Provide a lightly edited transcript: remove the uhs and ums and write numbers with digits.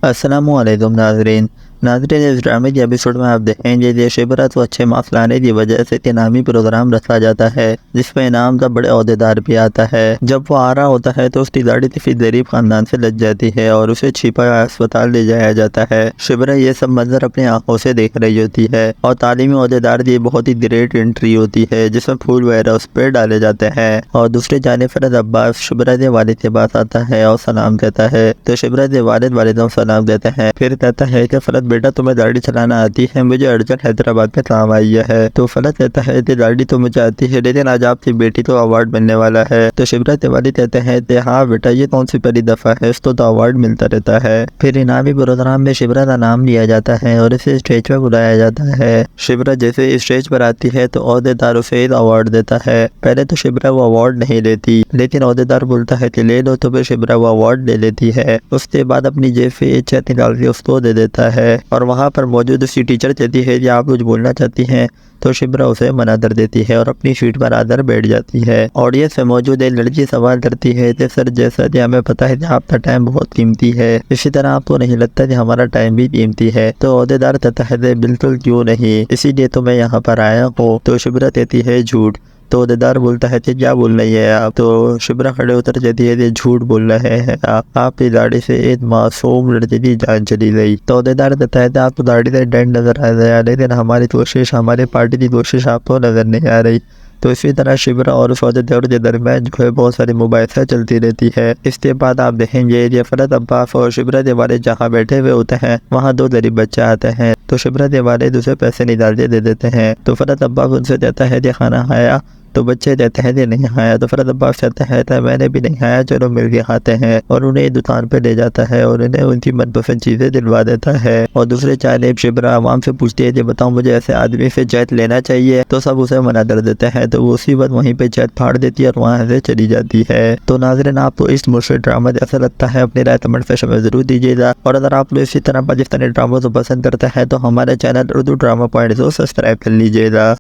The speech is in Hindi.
अस्सलामुअलैकुम नाज़रीन। इस ड्रामे के एपिसोड में आप देखेंगे कि शिबरत को अच्छे मार्क्स लाने की वजह से एक इनामी प्रोग्राम रखा जाता है जिसमें इनाम का बड़े ओहदेदार भी आता है। जब वो आ रहा होता है तो उसकी गाड़ी किसी गरीब खानदान से लग जाती है और उसे छिपा अस्पताल ले जाया जाता है। शिबरा ये सब मंजर अपनी आंखों से देख रही होती है और तालीमी ओहदेदार की बहुत ही ग्रेट एंट्री होती है जिसमें फूल वगैरह उस पर डाले जाते हैं। और दूसरी जानिब फरद अब्बास शिबरा के वालिद के पास आता है और सलाम देता है तो शिबरा के वालिद सलाम देते हैं। फिर कहता है कि फरद बेटा तुम्हें गाड़ी चलाना आती है, मुझे अर्जेंट हैदराबाद में काम आई है। तो फरद कहता है कि गाड़ी तो मुझे आती है लेकिन आज आपकी बेटी को अवार्ड मिलने वाला है। तो शिबरा के वालिद कहते हैं कि हाँ बेटा ये कौन सी पहली दफा है, इसको तो अवार्ड मिलता रहता है। फिर इनामी प्रोग्राम में शिबरा का नाम लिया जाता है और इसे स्टेज पर बुलाया जाता है। शिबरा जैसे स्टेज पर आती है तो ओहदेदार उसे एक अवार्ड देता है। पहले तो शिबरा वो अवार्ड नहीं लेती लेकिन ओहदेदार बोलता है कि ले लो, तो फिर शिबरा वो अवार्ड ले लेती है। उसके बाद अपनी जेब से चेक निकाल के उसको दे देता है और वहाँ पर मौजूद उसकी टीचर कहती है कि आप कुछ बोलना चाहती हैं, तो शिबरा उसे मना कर देती है और अपनी सीट पर आकर बैठ जाती है। ऑडियंस में मौजूद एक लड़की सवाल करती है कि सर जैसा कि हमें पता है कि आपका टाइम बहुत कीमती है, इसी तरह आपको नहीं लगता कि हमारा टाइम भी कीमती है? तो ओहदेदार कहता है बिल्कुल क्यों नहीं, इसीलिए तो मैं यहाँ पर आया हूँ। तो शिबरा कहती है झूठ। तो ओहदेदार बोलता है कि क्या बोल रही है आप? तो शिबरा खड़े उतर जाती है कि झूठ बोल रहे हैं आपकी गाड़ी से एक मासूम लड़के की जान चली गई। तो ओहदेदार कहता है कि आपको गाड़ी से डर नजर आ रहा है लेकिन हमारी कोशिश, हमारे पार्टी की कोशिश आपको नजर नहीं आ रही। तो इसी तरह शिबरा और उस ओहदेदार के दरमियान जो है बहुत सारी मुबाहिसा चलती रहती है। इसके बाद आप देखेंगे ये फरद अब्बास और शिबरा के वालिद जहाँ बैठे हुए होते हैं वहाँ दो गरीब बच्चे आते हैं। तो शिबरा के वालिद उसे पैसे निकाल के दे देते हैं। तो फरद अब्बास उनसे कहता है कि खाना खाया? तो बच्चे कहते हैं कि नहीं खाया। तो फरद अब्बास कहता है तो मैंने भी नहीं खाया, चलो मिल के खाते हैं। और उन्हें दुकान पे ले जाता है और उन्हें उनकी मनपसंद चीजें दिलवा देता है। और दूसरे जानिब शिबरा आवाम से पूछती है कि बताओ मुझे ऐसे आदमी से जैत लेना चाहिए, तो सब उसे मना कर देते हैं। तो वो उसी वक्त वहीं पे जैत फाड़ देती है और वहाँ से चली जाती है। तो नाज़रीन आपको इस मुश्किल ड्रामा जैसा लगता है अपनी राय कमेंट सेक्शन में जरूर दीजिएगा। और अगर आप लोग इसी तरह पाकिस्तानी ड्रामा को पसंद करते हैं तो हमारे चैनल उर्दू ड्रामा पॉइंट को सब्सक्राइब कर लीजिएगा।